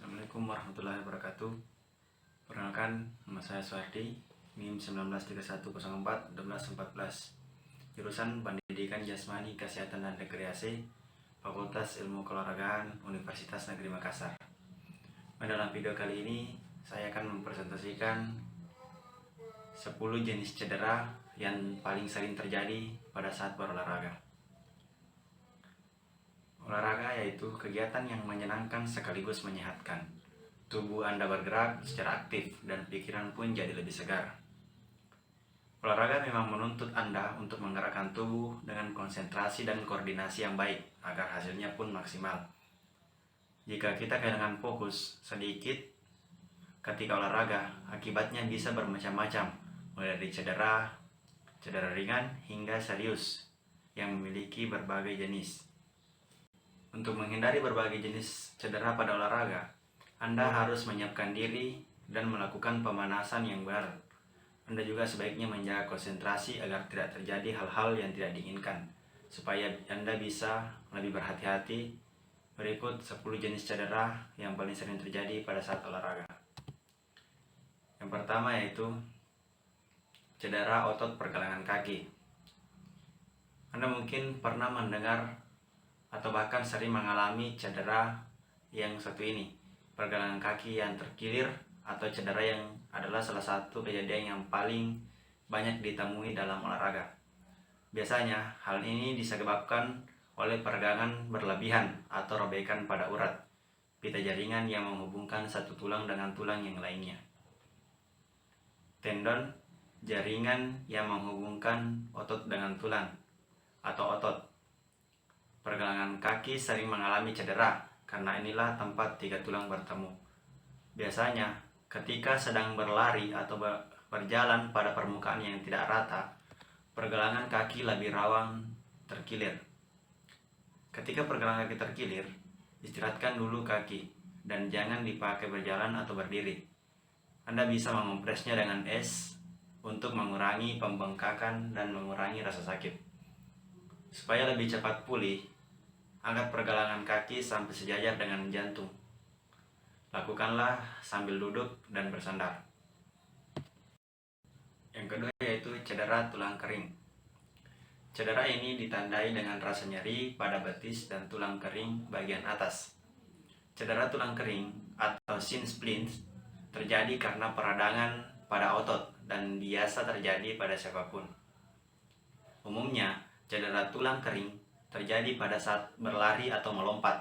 Assalamualaikum warahmatullahi wabarakatuh. Perkenalkan, nama saya Suhardi, NIM 193104-1214, jurusan Pendidikan Jasmani, Kesehatan dan Rekreasi, Fakultas Ilmu Keolahragaan, Universitas Negeri Makassar. Dalam video kali ini, saya akan mempresentasikan 10 jenis cedera yang paling sering terjadi pada saat berolahraga. Olahraga yaitu kegiatan yang menyenangkan sekaligus menyehatkan. Tubuh Anda bergerak secara aktif dan pikiran pun jadi lebih segar. Olahraga memang menuntut Anda untuk menggerakkan tubuh dengan konsentrasi dan koordinasi yang baik agar hasilnya pun maksimal. Jika kita kehilangan fokus sedikit ketika olahraga, akibatnya bisa bermacam-macam, mulai dari cedera ringan hingga serius yang memiliki berbagai jenis. Untuk menghindari berbagai jenis cedera pada olahraga, Anda harus menyiapkan diri dan melakukan pemanasan yang benar. Anda juga sebaiknya menjaga konsentrasi agar tidak terjadi hal-hal yang tidak diinginkan. Supaya Anda bisa lebih berhati-hati, berikut 10 jenis cedera yang paling sering terjadi pada saat olahraga. Yang pertama yaitu cedera otot pergelangan kaki. Anda mungkin pernah mendengar atau bahkan sering mengalami cedera yang satu ini, pergelangan kaki yang terkilir, atau cedera yang adalah salah satu kejadian yang paling banyak ditemui dalam olahraga. Biasanya hal ini disebabkan oleh peregangan berlebihan atau robekan pada urat pita jaringan yang menghubungkan satu tulang dengan tulang yang lainnya. Tendon jaringan yang menghubungkan otot dengan tulang atau otot. Pergelangan kaki sering mengalami cedera karena inilah tempat 3 tulang bertemu. Biasanya ketika sedang berlari atau berjalan pada permukaan yang tidak rata, pergelangan kaki lebih rawan terkilir. Ketika pergelangan kaki terkilir, istirahatkan dulu kaki dan jangan dipakai berjalan atau berdiri. Anda bisa mengompresnya dengan es untuk mengurangi pembengkakan dan mengurangi rasa sakit. Supaya lebih cepat pulih, angkat pergelangan kaki sampai sejajar dengan jantung. Lakukanlah sambil duduk dan bersandar. Yang kedua yaitu cedera tulang kering. Cedera ini ditandai dengan rasa nyeri pada betis dan tulang kering bagian atas. Cedera tulang kering atau shin splints terjadi karena peradangan pada otot dan biasa terjadi pada siapapun. Umumnya, cedera tulang kering terjadi pada saat berlari atau melompat.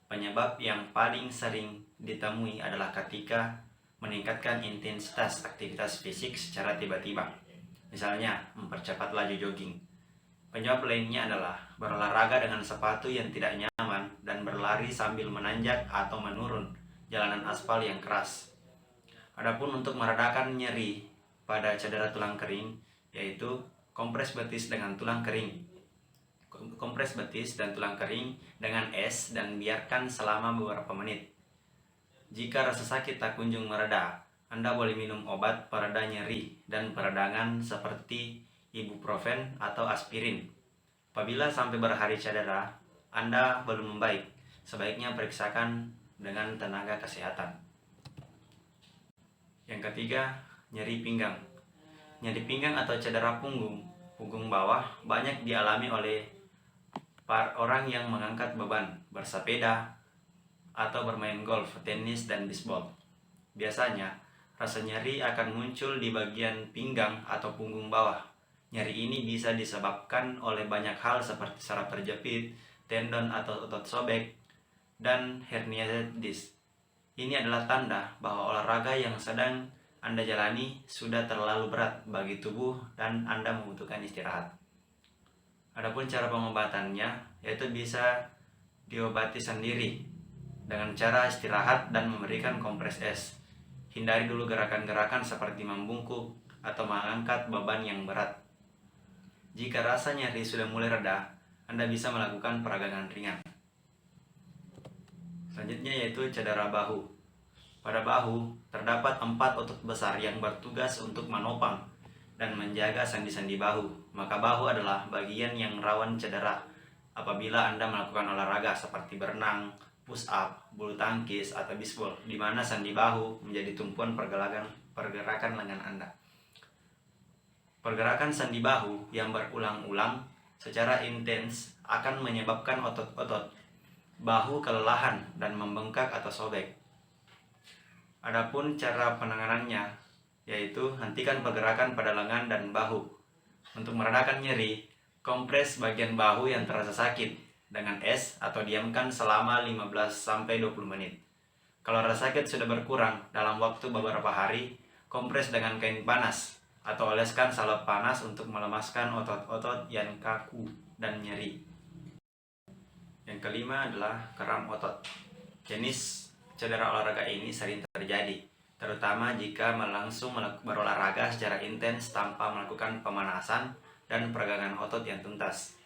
Penyebab yang paling sering ditemui adalah ketika meningkatkan intensitas aktivitas fisik secara tiba-tiba. Misalnya, mempercepat laju jogging. Penyebab lainnya adalah berolahraga dengan sepatu yang tidak nyaman dan berlari sambil menanjak atau menurun jalanan aspal yang keras. Adapun untuk meredakan nyeri pada cedera tulang kering, yaitu kompres betis dengan tulang kering. Kompres betis dan tulang kering dengan es dan biarkan selama beberapa menit. Jika rasa sakit tak kunjung mereda, Anda boleh minum obat pereda nyeri dan peredangan seperti ibuprofen atau aspirin. Apabila sampai berhari cedera, Anda belum membaik, sebaiknya periksakan dengan tenaga kesehatan. Yang ketiga, nyeri pinggang. Nyeri pinggang atau cedera punggung bawah banyak dialami oleh orang yang mengangkat beban, bersepeda, atau bermain golf, tenis, dan bisbol. Biasanya, rasa nyeri akan muncul di bagian pinggang atau punggung bawah. Nyeri ini bisa disebabkan oleh banyak hal seperti saraf terjepit, tendon atau otot sobek, dan hernia disk. Ini adalah tanda bahwa olahraga yang sedang Anda jalani sudah terlalu berat bagi tubuh dan Anda membutuhkan istirahat. Adapun cara pengobatannya yaitu bisa diobati sendiri dengan cara istirahat dan memberikan kompres es. Hindari dulu gerakan-gerakan seperti membungkuk atau mengangkat beban yang berat. Jika rasa nyeri sudah mulai reda, Anda bisa melakukan peregangan ringan. Selanjutnya yaitu cedera bahu. Pada bahu terdapat 4 otot besar yang bertugas untuk menopang dan menjaga sendi-sendi bahu. Maka bahu adalah bagian yang rawan cedera apabila Anda melakukan olahraga seperti berenang, push up, bulu tangkis, atau bisbol, di mana sendi bahu menjadi tumpuan pergerakan lengan Anda. Pergerakan sendi bahu yang berulang-ulang secara intens akan menyebabkan otot-otot bahu kelelahan dan membengkak atau sobek. Adapun cara penanganannya, yaitu hentikan pergerakan pada lengan dan bahu. Untuk meredakan nyeri, kompres bagian bahu yang terasa sakit dengan es atau diamkan selama 15-20 menit. Kalau rasa sakit sudah berkurang dalam waktu beberapa hari, kompres dengan kain panas atau oleskan salep panas untuk melemaskan otot-otot yang kaku dan nyeri. Yang kelima adalah kram otot. Jenis cedera olahraga ini sering terjadi, terutama jika langsung berolahraga secara intens tanpa melakukan pemanasan dan peregangan otot yang tuntas.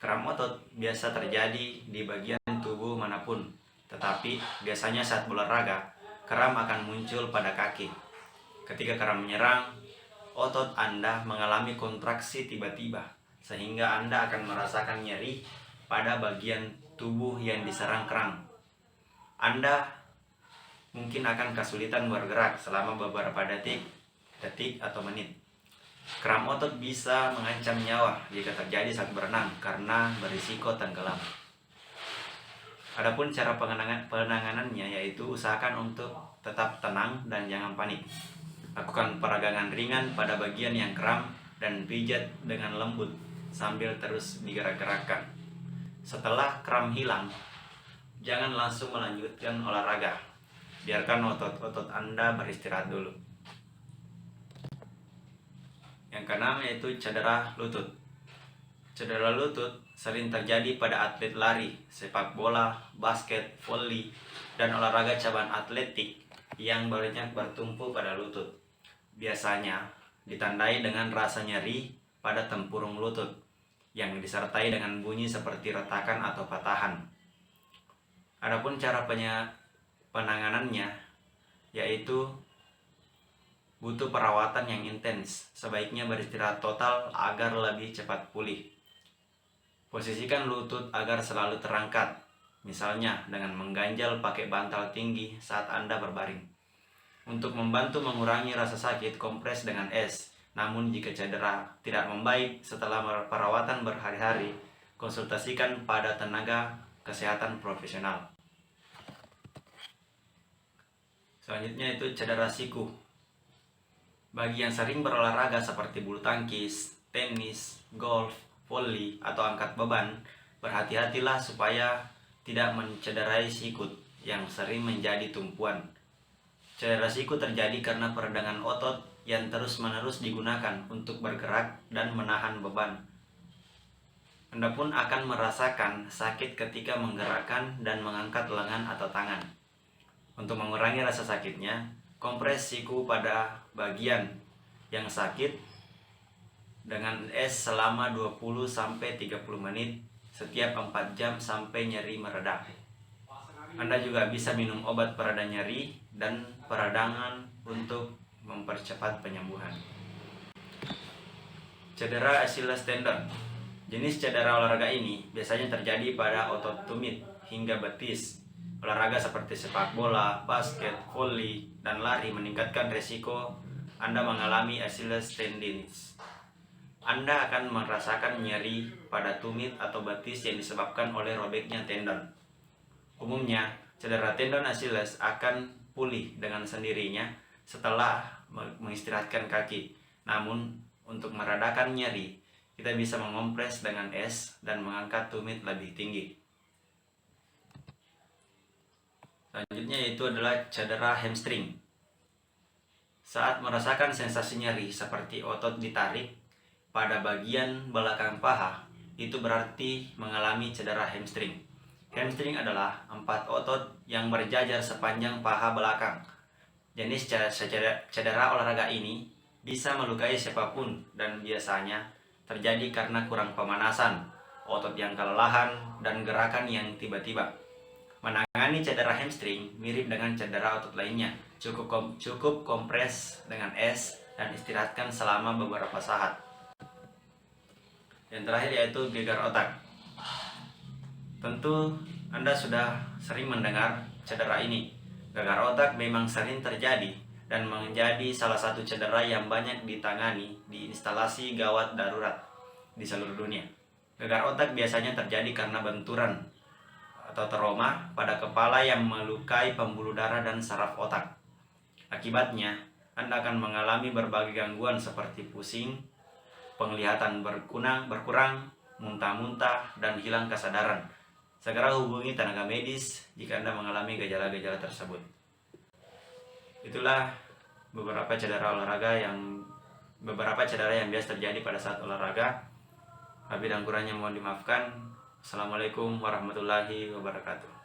Kram otot biasa terjadi di bagian tubuh manapun, tetapi biasanya saat berolahraga, kram akan muncul pada kaki. Ketika kram menyerang, otot Anda mengalami kontraksi tiba-tiba, sehingga Anda akan merasakan nyeri pada bagian tubuh yang diserang kram. Anda mungkin akan kesulitan bergerak selama beberapa detik atau menit. Kram otot bisa mengancam nyawa jika terjadi saat berenang karena berisiko tenggelam. Adapun cara penanganannya yaitu usahakan untuk tetap tenang dan jangan panik. Lakukan peregangan ringan pada bagian yang kram dan pijat dengan lembut sambil terus digerak-gerakkan. Setelah kram hilang, jangan langsung melanjutkan olahraga. Biarkan otot-otot Anda beristirahat dulu. Yang keenam yaitu cedera lutut. Cedera lutut sering terjadi pada atlet lari, sepak bola, basket, voli, dan olahraga cabang atletik yang banyak bertumpu pada lutut. Biasanya ditandai dengan rasa nyeri pada tempurung lutut yang disertai dengan bunyi seperti retakan atau patahan. Adapun cara penanganannya yaitu butuh perawatan yang intens. Sebaiknya beristirahat total agar lebih cepat pulih. Posisikan lutut agar selalu terangkat, misalnya dengan mengganjal pakai bantal tinggi saat Anda berbaring. Untuk membantu mengurangi rasa sakit, kompres dengan es. Namun jika cedera tidak membaik setelah perawatan berhari-hari, konsultasikan pada tenaga kesehatan profesional. Selanjutnya itu cedera siku. Bagi yang sering berolahraga seperti bulu tangkis, tenis, golf, voli, atau angkat beban, berhati-hatilah supaya tidak mencederai sikut yang sering menjadi tumpuan. Cedera siku terjadi karena peregangan otot yang terus-menerus digunakan untuk bergerak dan menahan beban. Anda pun akan merasakan sakit ketika menggerakkan dan mengangkat lengan atau tangan. Untuk mengurangi rasa sakitnya, kompres siku pada bagian yang sakit dengan es selama 20-30 menit setiap 4 jam sampai nyeri mereda. Anda juga bisa minum obat pereda nyeri dan peradangan untuk mempercepat penyembuhan. Cedera Achilles tendon. Jenis cedera olahraga ini biasanya terjadi pada otot tumit hingga betis. Olahraga seperti sepak bola, basket, voli, dan lari meningkatkan resiko Anda mengalami Achilles tendinitis. Anda akan merasakan nyeri pada tumit atau betis yang disebabkan oleh robeknya tendon. Umumnya, cedera tendon Achilles akan pulih dengan sendirinya setelah mengistirahatkan kaki. Namun, untuk meredakan nyeri, kita bisa mengompres dengan es dan mengangkat tumit lebih tinggi. Selanjutnya yaitu adalah cedera hamstring. Saat merasakan sensasi nyeri seperti otot ditarik pada bagian belakang paha, itu berarti mengalami cedera hamstring. Hamstring adalah 4 otot yang berjajar sepanjang paha belakang. Jenis cedera olahraga ini bisa melukai siapapun dan biasanya terjadi karena kurang pemanasan, otot yang kelelahan, dan gerakan yang tiba-tiba. Menangani cedera hamstring mirip dengan cedera otot lainnya. Cukup kompres dengan es dan istirahatkan selama beberapa saat. Yang terakhir yaitu gegar otak. Tentu Anda sudah sering mendengar cedera ini. Gagal otak memang sering terjadi dan menjadi salah satu cedera yang banyak ditangani di instalasi gawat darurat di seluruh dunia. Gagal otak biasanya terjadi karena benturan atau trauma pada kepala yang melukai pembuluh darah dan saraf otak. Akibatnya, Anda akan mengalami berbagai gangguan seperti pusing, penglihatan berkurang, muntah-muntah, dan hilang kesadaran. Segera hubungi tenaga medis jika Anda mengalami gejala-gejala tersebut. Itulah beberapa cedera yang biasa terjadi pada saat olahraga. Lebih dan kurangnya mohon dimaafkan. Assalamualaikum warahmatullahi wabarakatuh.